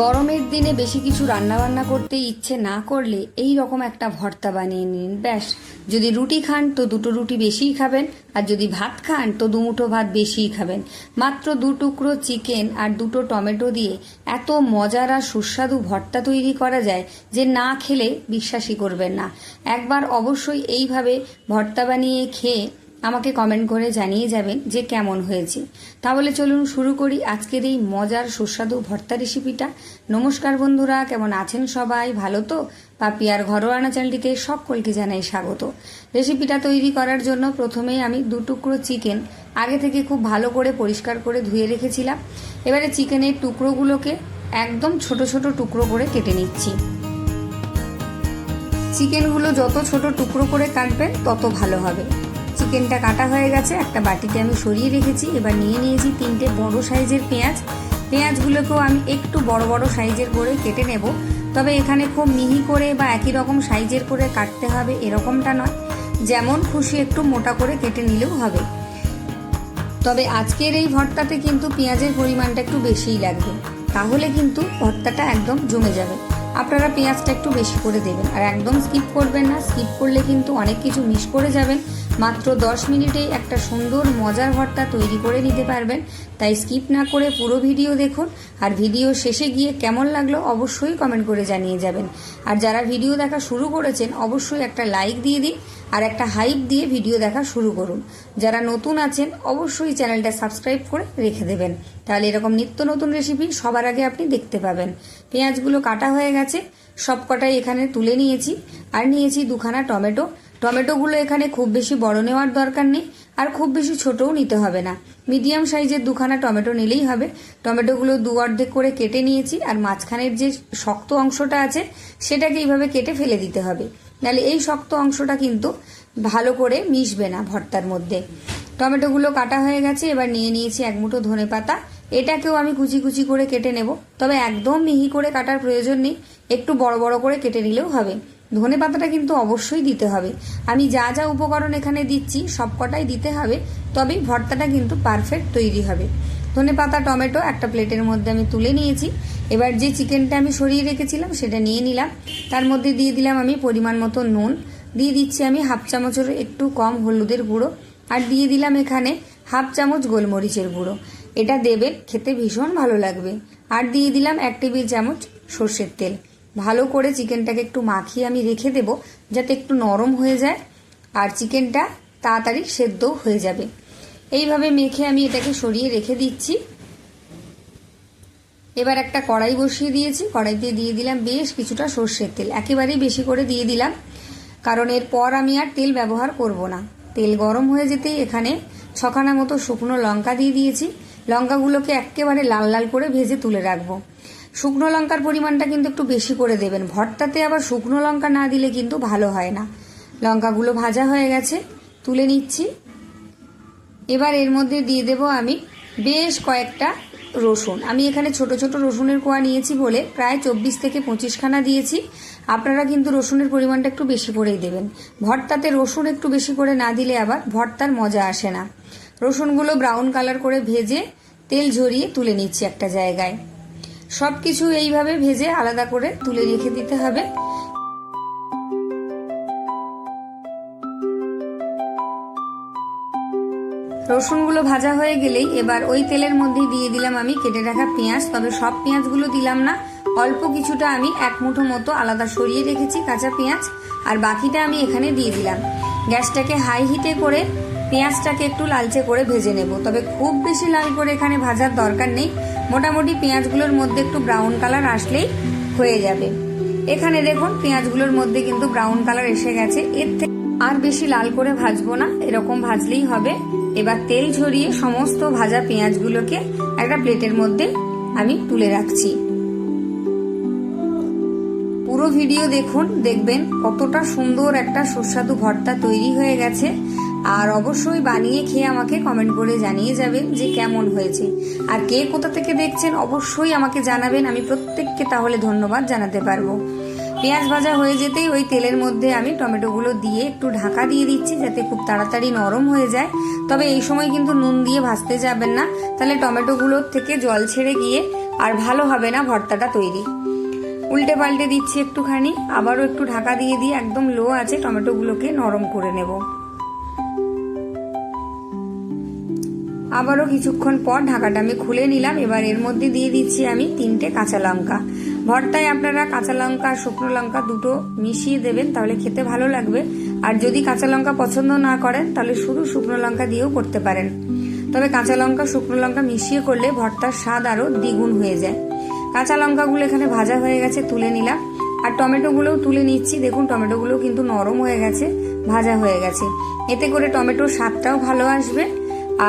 গরমের দিনে বেশি কিছু রান্নাবান্না করতে ইচ্ছে না করলে এই রকম একটা ভর্তা বানিয়ে নিন, ব্যাস। যদি রুটি খান তো দুটো রুটি বেশিই খাবেন, আর যদি ভাত খান তো দুমুঠো ভাত বেশিই খাবেন। মাত্র 2 টুকরো চিকেন আর 2টো টমেটো দিয়ে এত মজার আর সুস্বাদু ভর্তা তৈরি করা যায় যে না খেলে বিশ্বাসই করবেন না। একবার অবশ্যই এইভাবে ভর্তা বানিয়ে খেয়ে আমাকে কমেন্ট করে জানিয়ে যাবেন যে কেমন হয়েছে। তাহলে চলুন শুরু করি আজকের এই মজার সুস্বাদু ভর্তা রেসিপিটা। নমস্কার বন্ধুরা, কেমন আছেন সবাই? ভালো তো? পাপিয়ার ঘরোয়া রান্না চ্যানেলটিতে সকলকে জানাই স্বাগত। রেসিপিটা তৈরি করার জন্য প্রথমেই আমি 2 টুকরো চিকেন আগে থেকে খুব ভালো করে পরিষ্কার করে ধুয়ে রেখেছিলাম। এবারে চিকেনের টুকরোগুলোকে একদম ছোট ছোট টুকরো করে কেটে নিচ্ছি। চিকেনগুলো যত ছোট টুকরো করে কাটবেন তত ভালো হবে। চিকেনটা কাটা হয়ে গেছে, একটা বাটিতে আমি সরিয়ে রেখেছি। এবার নিয়ে নিয়েছি 3টে বড় সাইজের পেঁয়াজ। পেঁয়াজগুলোকেও আমি একটু বড় বড় সাইজের করে কেটে নেব। তবে এখানে খুব মিহি করে বা একই রকম সাইজের করে কাটতে হবে এরকমটা নয়, যেমন খুশি একটু মোটা করে কেটে নিলেও হবে। তবে আজকের এই ভর্তাতে কিন্তু পেঁয়াজের পরিমাণটা একটু বেশিই লাগবে, তাহলে কিন্তু ভর্তাটা একদম জমে যাবে। আপনারা পেঁয়াজটা একটু বেশি করে দেবেন, আর একদম স্কিপ করবেন না। স্কিপ করলে কিন্তু অনেক কিছু মিস করে যাবেন। মাত্র 10 মিনিটেই একটা সুন্দর মজার ভর্তা তৈরি করে নিতে পারবেন। তাই স্কিপ না করে পুরো ভিডিও দেখুন, আর ভিডিও শেষে গিয়ে কেমন লাগলো অবশ্যই কমেন্ট করে জানিয়ে যাবেন। আর যারা ভিডিও দেখা শুরু করেছেন অবশ্যই একটা লাইক দিয়ে দিন আর একটা হাইপ দিয়ে ভিডিও দেখা শুরু করুন। যারা নতুন আছেন অবশ্যই চ্যানেলটা সাবস্ক্রাইব করে রেখে দেবেন, তাহলে এরকম নিত্য নতুন রেসিপি সবার আগে আপনি দেখতে পাবেন। পেঁয়াজগুলো কাটা হয়ে গেছে, সবকটাই এখানে তুলে নিয়েছি। আর নিয়েছি 2খানা টমেটো। টমেটোগুলো এখানে খুব বেশি বড় নেওয়ার দরকার নেই, আর খুব বেশি ছোটও নিতে হবে না। মিডিয়াম সাইজের 2খানা টমেটো নিলেই হবে। টমেটোগুলো 2 অর্ধেক করে কেটে নিয়েছি, আর মাঝখানের যে শক্ত অংশটা আছে সেটাকে এইভাবে কেটে ফেলে দিতে হবে, নাহলে এই শক্ত অংশটা কিন্তু ভালো করে মিশবে না ভর্তার মধ্যে। টমেটোগুলো কাটা হয়ে গেছে। এবার নিয়ে নিয়েছি 1 মুঠো ধনেপাতা। এটাকেও আমি কুচি কুচি করে কেটে নেব, তবে একদম মিহি করে কাটার প্রয়োজন নেই, একটু বড় বড় করে কেটে নিলেও হবে। ধনেপাতাটা কিন্তু অবশ্যই দিতে হবে। আমি যা যা উপকরণ এখানে দিচ্ছি সবকটাই দিতে হবে, তবেই ভর্তাটা কিন্তু পারফেক্ট তৈরি হবে। ধনেপাতা টমেটো একটা প্লেটের মধ্যে আমি তুলে নিয়েছি। এবার যে চিকেনটা আমি সরিয়ে রেখেছিলাম সেটা নিয়ে নিলাম। তার মধ্যে দিয়ে দিলাম আমি পরিমাণ মতো নুন, দিয়ে দিচ্ছি আমি 1/2 চামচের একটু কম হলুদের গুঁড়ো, আর দিয়ে দিলাম এখানে 1/2 চামচ গোলমরিচের গুঁড়ো। এটা দেবেন, খেতে ভীষণ ভালো লাগবে। আর দিয়ে দিলাম 1 টেবিল চামচ সর্ষের তেল। ভালো করে চিকেনটাকে একটু মাখিয়ে আমি রেখে দেব, যাতে একটু নরম হয়ে যায় আর চিকেনটা তাড়াতাড়ি সেদ্ধও হয়ে যাবে। এইভাবে মেখে আমি এটাকে সরিয়ে রেখে দিচ্ছি। এবার একটা কড়াই বসিয়ে দিয়েছি। কড়াইতে দিয়ে দিলাম বেশ কিছুটা সর্ষের তেল, একেবারেই বেশি করে দিয়ে দিলাম, কারণ এরপর আমি আর তেল ব্যবহার করব না। তেল গরম হয়ে যেতেই এখানে 6খানা মতো শুকনো লঙ্কা দিয়ে দিয়েছি। লঙ্কাগুলোকে একেবারে লাল লাল করে ভেজে তুলে রাখবো। শুকনো লঙ্কার পরিমাণটা কিন্তু একটু বেশি করে দেবেন, ভর্তাতে আবার শুকনো লঙ্কা না দিলে কিন্তু ভালো হয় না। লঙ্কাগুলো ভাজা হয়ে গেছে, তুলে নিচ্ছি। এবার এর মধ্যে দিয়ে দেব আমি বেশ কয়েকটা রসুন। আমি এখানে ছোট ছোট রসুনের কোয়া নিয়েছি বলে প্রায় 24 থেকে 25খানা দিয়েছি। আপনারা কিন্তু রসুনের পরিমাণটা একটু বেশি করেই দেবেন। ভর্তাতে রসুন একটু বেশি করে না দিলে আবার ভর্তার মজা আসে না। রসুনগুলো ব্রাউন কালার করে ভেজে তেল ঝরিয়ে তুলে নিচ্ছি একটা জায়গায়। সব কিছু এইভাবে ভেজে আলাদা করে তুলে রেখে দিতে হবে। রসুনগুলো ভাজা হয়ে গেলেই এবার ওই তেলের মধ্যে দিয়ে দিলাম আমি কেটে রাখা পেঁয়াজ। তবে সব পেঁয়াজগুলো দিলাম না, অল্প কিছুটা আমি 1 মুঠো মতো আলাদা সরিয়ে রেখেছি কাঁচা পেঁয়াজ, আর বাকিটা আমি এখানে দিয়ে দিলাম। গ্যাসটাকে হাই হিটে করে পেঁয়াজটাকে একটু লালচে করে ভেজে নেব, তবে খুব বেশি লাল করে এখানে ভাজার দরকার নেই। মোটামুটি পেঁয়াজগুলোর মধ্যে একটু ব্রাউন কালার আসলেই হয়ে যাবে। এখানে দেখুন পেঁয়াজগুলোর মধ্যে কিন্তু ব্রাউন কালার এসে গেছে। এর থেকে আর বেশি লাল করে ভাজবো না, এরকম ভাজলেই হবে। এবার তেল ঝরিয়ে সমস্ত ভাজা পেঁয়াজগুলোকে একটা প্লেটের মধ্যে আমি তুলে রাখছি। পুরো ভিডিও দেখুন, দেখবেন কতটা সুন্দর একটা সুস্বাদু ভর্তা তৈরি হয়ে গেছে। আর অবশ্যই বানিয়ে খেয়ে আমাকে কমেন্ট করে জানিয়ে যাবেন যে কেমন হয়েছে। আর কে কোথা থেকে দেখছেন অবশ্যই আমাকে জানাবেন, আমি প্রত্যেককে তাহলে ধন্যবাদ জানাতে পারবো। পেঁয়াজ ভাজা হয়ে যেতেই ওই তেলের মধ্যে আমি টমেটোগুলো দিয়ে একটু ঢাকা দিয়ে দিচ্ছি, যাতে খুব তাড়াতাড়ি নরম হয়ে যায়। তবে এই সময় কিন্তু নুন দিয়ে ভাজতে যাবেন না, তাহলে টমেটোগুলোর থেকে জল ছেড়ে গিয়ে আর ভালো হবে না ভর্তাটা তৈরি। উল্টে পাল্টে দিচ্ছি একটুখানি, আবারও একটু ঢাকা দিয়ে দিয়ে একদম লো আছে টমেটোগুলোকে নরম করে নেব। আবারও কিছুক্ষণ পর ঢাকাটা আমি খুলে নিলাম। এবার এর মধ্যে দিয়ে দিচ্ছি আমি 3টে কাঁচা লঙ্কা। ভর্তায় আপনারা কাঁচা লঙ্কা আর শুকনো লঙ্কা দুটো মিশিয়ে দেবেন, তাহলে খেতে ভালো লাগবে। আর যদি কাঁচা লঙ্কা পছন্দ না করেন তাহলে শুধু শুকনো লঙ্কা দিয়েও করতে পারেন। তবে কাঁচা লঙ্কা শুকনো লঙ্কা মিশিয়ে করলে ভর্তার স্বাদ আরও দ্বিগুণ হয়ে যায়। কাঁচা লঙ্কাগুলো এখানে ভাজা হয়ে গেছে, তুলে নিলাম। আর টমেটোগুলোও তুলে নিচ্ছি। দেখুন টমেটোগুলো কিন্তু নরম হয়ে গেছে, ভাজা হয়ে গেছে। এতে করে টমেটোর স্বাদটাও ভালো আসবে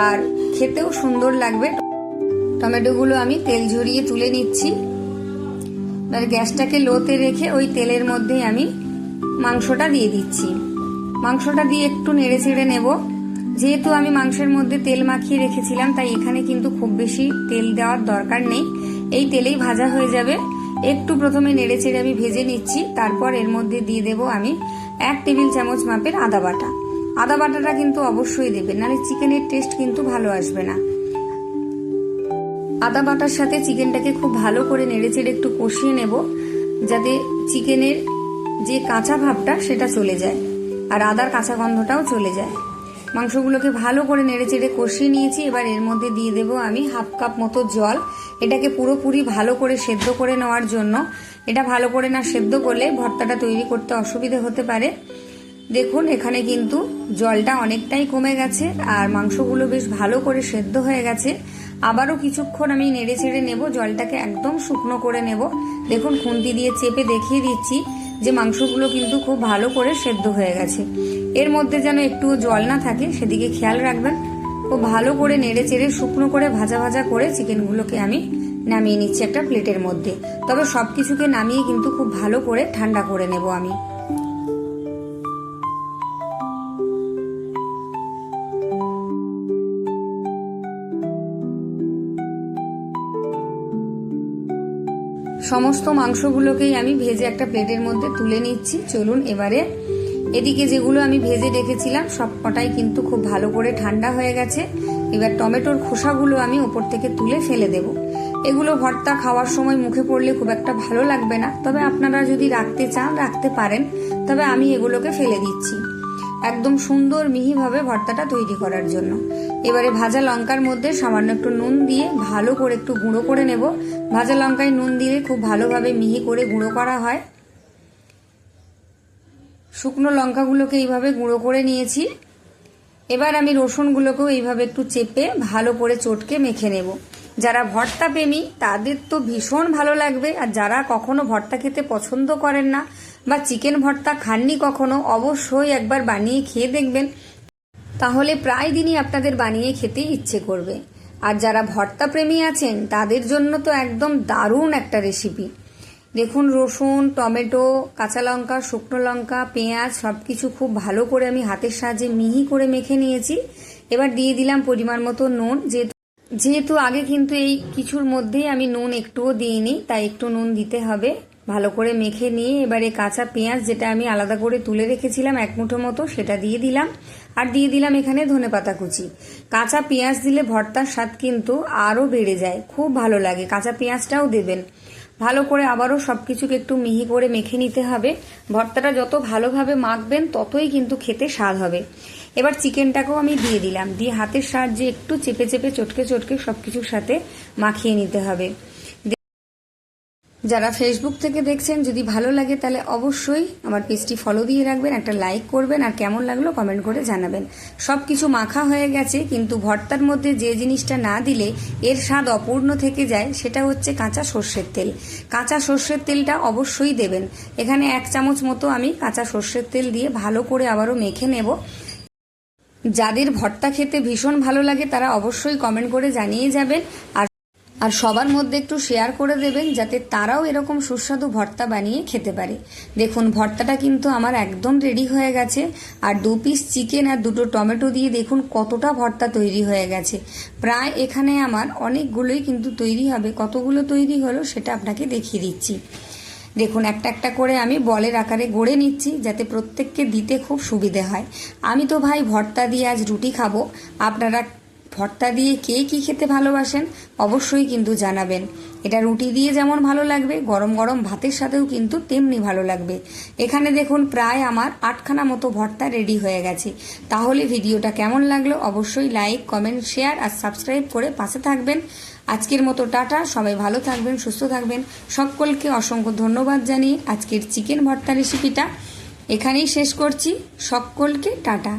আর খেতেও সুন্দর লাগবে। টমেটোগুলো আমি তেল ঝরিয়ে তুলে নিচ্ছি। এবার গ্যাসটাকে লোতে রেখে ওই তেলের মধ্যেই আমি মাংসটা দিয়ে দিচ্ছি। মাংসটা দিয়ে একটু নেড়ে চেড়ে নেব। যেহেতু আমি মাংসের মধ্যে তেল মাখিয়ে রেখেছিলাম, তাই এখানে কিন্তু খুব বেশি তেল দেওয়ার দরকার নেই, এই তেলেই ভাজা হয়ে যাবে। একটু প্রথমে নেড়ে চেড়ে আমি ভেজে নিচ্ছি। তারপর এর মধ্যে দিয়ে দেব আমি 1 টেবিল চামচ মাপের আদা বাটা। আদা বাটাটা কিন্তু অবশ্যই দেবেন, নাহলে চিকেনের টেস্ট কিন্তু ভালো আসবে না। আদা বাটার সাথে চিকেনটাকে খুব ভালো করে নেড়ে চেড়ে একটু কষিয়ে নেব, যাতে চিকেনের যে কাঁচা ভাবটা সেটা চলে যায় আর আদার কাঁচা গন্ধটাও চলে যায়। মাংসগুলোকে ভালো করে নেড়ে চেড়ে কষিয়ে নিয়েছি। এবার এর মধ্যে দিয়ে দেব আমি 1/2 কাপ মতো জল। এটাকে পুরোপুরি ভালো করে সেদ্ধ করে নেওয়ার জন্য। এটা ভালো করে না সেদ্ধ করলে ভর্তাটা তৈরি করতে অসুবিধা হতে পারে। দেখুন এখানে কিন্তু জলটা অনেকটাই কমে গেছে আর মাংসগুলো বেশ ভালো করে সেদ্ধ হয়ে গেছে। আবারও কিছুক্ষণ আমি নেড়ে চেড়ে নেব, জলটাকে একদম শুকনো করে নেব। দেখুন খুন্তি দিয়ে চেপে দেখিয়ে দিচ্ছি যে মাংসগুলো কিন্তু খুব ভালো করে সেদ্ধ হয়ে গেছে। এর মধ্যে যেন একটু জল না থাকে সেদিকে খেয়াল রাখবেন। খুব ভালো করে নেড়ে চেড়ে শুকনো করে ভাজা ভাজা করে চিকেনগুলোকে আমি নামিয়ে নিচ্ছি একটা প্লেটের মধ্যে। তবে সবকিছুকে নামিয়ে কিন্তু খুব ভালো করে ঠান্ডা করে নেব আমি। সমস্ত মাংসগুলোকেই আমি ভেজে একটা প্লেটের মধ্যে তুলে নিচ্ছি। চলুন এবারে এদিকে যেগুলো আমি ভেজে রেখেছিলাম সব কটাই কিন্তু খুব ভালো করে ঠান্ডা হয়ে গেছে। এবার টমেটোর খোসাগুলো আমি ওপর থেকে তুলে ফেলে দেব। এগুলো ভর্তা খাওয়ার সময় মুখে পড়লে খুব একটা ভালো লাগবে না, তবে আপনারা যদি রাখতে চান রাখতে পারেন। তবে আমি এগুলোকে ফেলে দিচ্ছি একদম সুন্দর মিহিভাবে ভর্তাটা তৈরি করার জন্য। এবারে ভাজা লঙ্কার মধ্যে সামান্য একটু নুন দিয়ে ভালো করে একটু গুঁড়ো করে নেব। ভাজা লঙ্কায় নুন দিলে খুব ভালোভাবে মিহি করে গুঁড়ো করা হয়। শুকনো লঙ্কাগুলোকে এইভাবে গুঁড়ো করে নিয়েছি। এবার আমি রসুনগুলোকেও এইভাবে একটু চেপে ভালো করে চটকে মেখে নেব। যারা ভর্তা প্রেমী তাদের তো ভীষণ ভালো লাগবে, আর যারা কখনো ভর্তা খেতে পছন্দ করেন না বা চিকেন ভর্তা খাননি কখনো, অবশ্যই একবার বানিয়ে খেয়ে দেখবেন, তাহলে প্রায় দিনই আপনাদের বানিয়ে খেতে ইচ্ছে করবে। আর যারা ভর্তা প্রেমী আছেন তাদের জন্য তো একদম দারুণ একটা রেসিপি। দেখুন রসুন, টমেটো, কাঁচা লঙ্কা, শুকনো লঙ্কা, পেঁয়াজ সবকিছু খুব ভালো করে আমি হাতের সাহায্যে মিহি করে মেখে নিয়েছি। এবার দিয়ে দিলাম পরিমাণ মতো নুন। যেহেতু আগে কিন্তু এই কিছুর মধ্যেই আমি নুন একটুও দিইনি, তাই একটু নুন দিতে হবে। ভালো করে মেখে নিয়ে এবারে কাঁচা পেঁয়াজ যেটা আমি আলাদা করে তুলে রেখেছিলাম 1 মুঠো মতো, সেটা দিয়ে দিলাম। আর দিয়ে দিলাম এখানে ধনেপাতা কুচি। কাঁচা পেঁয়াজ দিলে ভর্তার স্বাদ কিন্তু আরও বেড়ে যায়, খুব ভালো লাগে। কাঁচা পেঁয়াজটাও দেবেন। ভালো করে আবারও সবকিছুকে একটু মিহি করে মেখে নিতে হবে। ভর্তাটা যত ভালোভাবে মাখবেন ততই কিন্তু খেতে স্বাদ হবে। এবার চিকেনটাকেও আমি দিয়ে দিলাম, দিয়ে হাতের সাহায্যে একটু চেপে চেপে চটকে চটকে সবকিছুর সাথে মাখিয়ে নিতে হবে। যারা ফেসবুক থেকে দেখছেন যদি ভালো লাগে তাহলে অবশ্যই আমার পেজটি ফলো দিয়ে রাখবেন, একটা লাইক করবেন, আর কেমন লাগলো কমেন্ট করে জানাবেন। সব কিছু মাখা হয়ে গেছে, কিন্তু ভর্তার মধ্যে যে জিনিসটা না দিলে এর স্বাদ অপূর্ণ থেকে যায় সেটা হচ্ছে কাঁচা সর্ষের তেল। কাঁচা সর্ষের তেলটা অবশ্যই দেবেন। এখানে 1 চামচ মতো আমি কাঁচা সর্ষের তেল দিয়ে ভালো করে আবারও মেখে নেব। যাদের ভর্তা খেতে ভীষণ ভালো লাগে তারা অবশ্যই কমেন্ট করে জানিয়ে যাবেন, আর সবার মধ্যে একটু শেয়ার করে দেবেন যাতে তারাও এরকম সুস্বাদু ভর্তা বানিয়ে খেতে পারে। দেখুন ভর্তাটা কিন্তু আমার একদম রেডি হয়ে গেছে। আর 2 পিস চিকেন আর 2টো টমেটো দিয়ে দেখুন কতটা ভর্তা তৈরি হয়ে গেছে। প্রায় এখানে আমার অনেকগুলোই কিন্তু তৈরি হবে। কতগুলো তৈরি হলো সেটা আপনাকে দেখিয়ে দিচ্ছি। দেখুন একটা একটা করে আমি বলের আকারে গড়ে নিচ্ছি যাতে প্রত্যেককে দিতে খুব সুবিধে হয়। আমি তো ভাই ভর্তা দিয়ে আজ রুটি খাবো, আপনারা ভর্তা দিয়ে কে কী খেতে ভালোবাসেন অবশ্যই কিন্তু জানাবেন। এটা রুটি দিয়ে যেমন ভালো লাগবে, গরম গরম ভাতের সাথেও কিন্তু তেমনি ভালো লাগবে। এখানে দেখুন প্রায় আমার 8খানা মতো ভর্তা রেডি হয়ে গেছে। তাহলে ভিডিওটা কেমন লাগলো অবশ্যই লাইক, কমেন্ট, শেয়ার আর সাবস্ক্রাইব করে পাশে থাকবেন। আজকের মতো টাটা, সবাই ভালো থাকবেন, সুস্থ থাকবেন। সকলকে অসংখ্য ধন্যবাদ জানিয়ে আজকের চিকেন ভর্তা রেসিপিটা এখানেই শেষ করছি। সকলকে টাটা।